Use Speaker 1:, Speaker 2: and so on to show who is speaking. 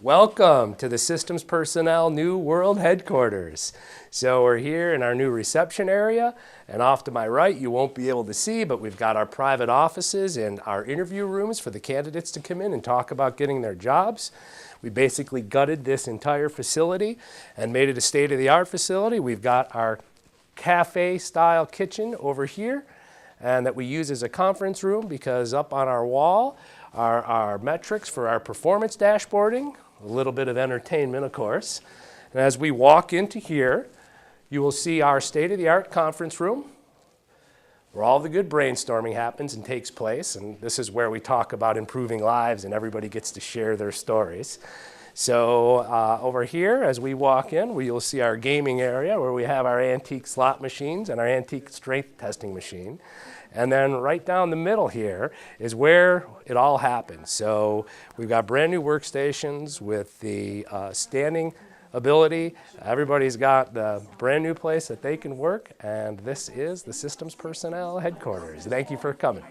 Speaker 1: Welcome to the Systems Personnel New World Headquarters. So we're here in our new reception area, and off to my right you won't be able to see, but we've got our private offices and our interview rooms for the candidates to come in and talk about getting their jobs. We basically gutted this entire facility and made it a state-of-the-art facility. We've got our cafe-style kitchen over here, and that we use as a conference room because up on our wall are our metrics for our performance dashboarding, a little bit of entertainment, of course. And as we walk into here, you will see our state-of-the-art conference room where all the good brainstorming happens and takes place. And this is where we talk about improving lives and everybody gets to share their stories. So over here, as we walk in, you'll see our gaming area where we have our antique slot machines and our antique strength testing machine. And then right down the middle here is where it all happens. So we've got brand new workstations with the standing ability. Everybody's got the brand new place that they can work. And this is the Systems Personnel Headquarters. Thank you for coming.